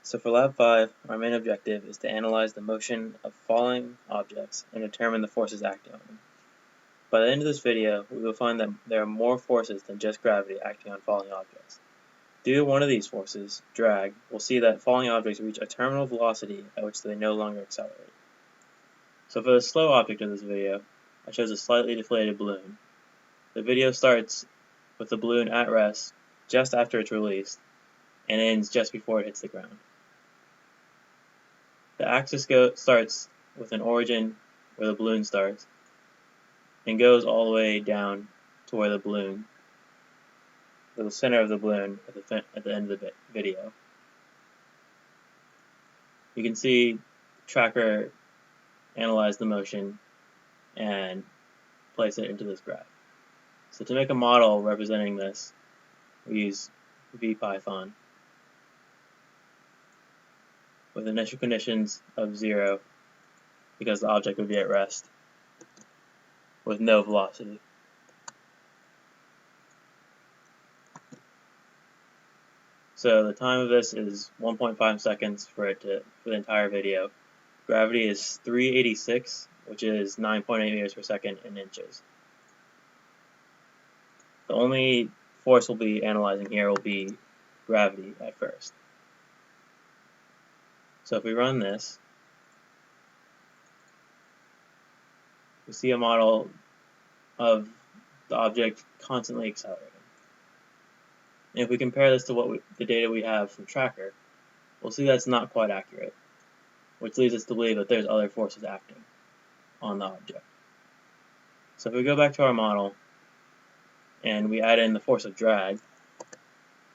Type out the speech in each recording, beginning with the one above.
So for Lab 5, our main objective is to analyze the motion of falling objects and determine the forces acting on them. By the end of this video, we will find that there are more forces than just gravity acting on falling objects. Due to one of these forces, drag, we'll see that falling objects reach a terminal velocity at which they no longer accelerate. So for the slow object of this video, I chose a slightly deflated balloon. The video starts with the balloon at rest just after it's released and ends just before it hits the ground. The axis starts with an origin where the balloon starts and goes all the way down to where the center of the balloon at the end of the video. You can see the tracker analyze the motion and place it into this graph. So to make a model representing this, we use VPython with initial conditions of 0 because the object would be at rest with no velocity. So the time of this is 1.5 seconds for the entire video. Gravity is 386, which is 9.8 meters per second in inches. The only force we'll be analyzing here will be gravity at first. So if we run this, we see a model of the object constantly accelerating. And if we compare this to the data we have from Tracker, we'll see that's not quite accurate, which leads us to believe that there's other forces acting on the object. So if we go back to our model and we add in the force of drag,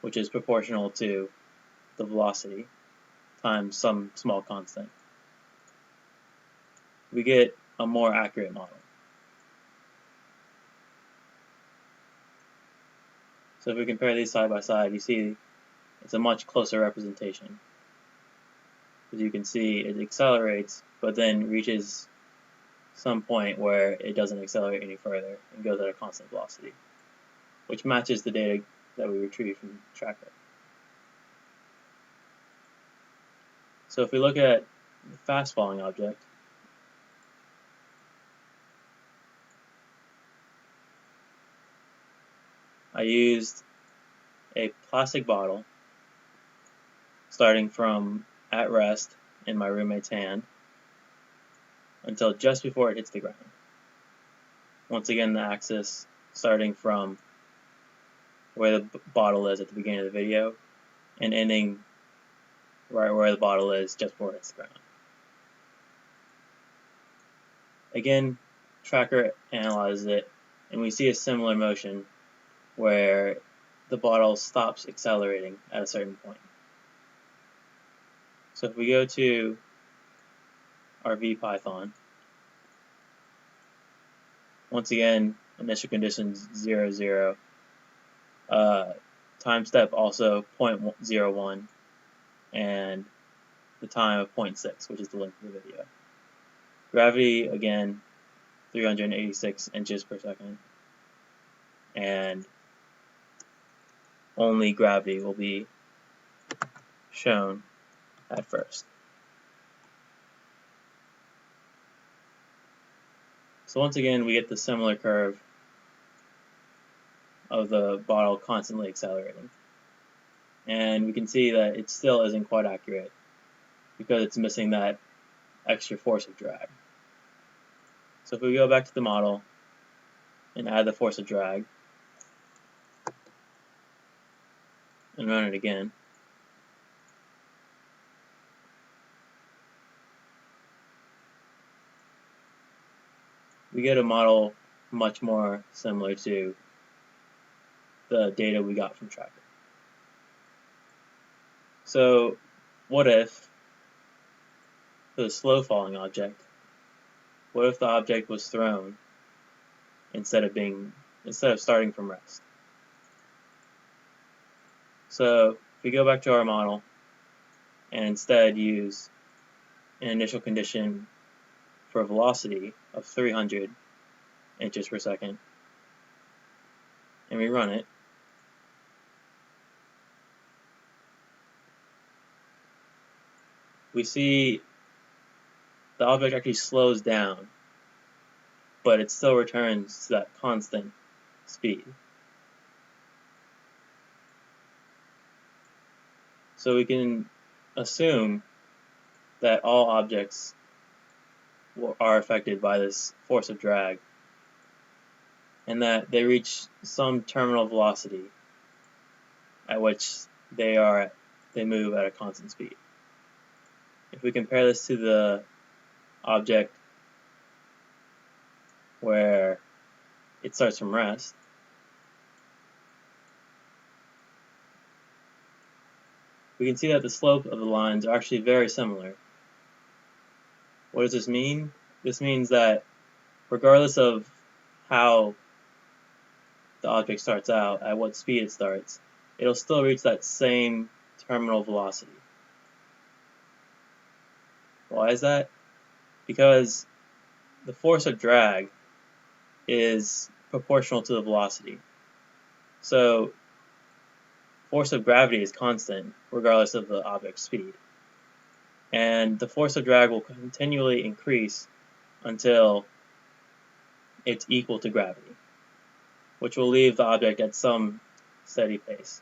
which is proportional to the velocity times some small constant, we get a more accurate model. So if we compare these side by side, you see it's a much closer representation. As you can see, it accelerates, but then reaches some point where it doesn't accelerate any further and goes at a constant velocity, which matches the data that we retrieved from Tracker. So if we look at the fast falling object, I used a plastic bottle starting from at rest in my roommate's hand until just before it hits the ground. Once again, the axis starting from where the bottle is at the beginning of the video and ending right where the bottle is just before it hits the ground. Again, Tracker analyzes it, and we see a similar motion where the bottle stops accelerating at a certain point. So if we go to our VPython, once again, initial conditions 0, 0, time step also 0.01, and the time of 0.6, which is the length of the video. Gravity, again, 386 inches per second, and only gravity will be shown at first. So once again, we get the similar curve of the bottle constantly accelerating. And we can see that it still isn't quite accurate because it's missing that extra force of drag. So if we go back to the model and add the force of drag and run it again, we get a model much more similar to the data we got from Tracker. So what if, for the slow falling object, what if the object was thrown instead of starting from rest? So if we go back to our model and instead use an initial condition for a velocity of 300 inches per second, and we run it, we see the object actually slows down, but it still returns to that constant speed. So we can assume that all objects are affected by this force of drag, and that they reach some terminal velocity at which they move at a constant speed. If we compare this to the object where it starts from rest, we can see that the slope of the lines are actually very similar. What does this mean? This means that regardless of how the object starts out, at what speed it starts, it'll still reach that same terminal velocity. Why is that? Because the force of drag is proportional to the velocity. So force of gravity is constant regardless of the object's speed. And the force of drag will continually increase until it's equal to gravity, which will leave the object at some steady pace.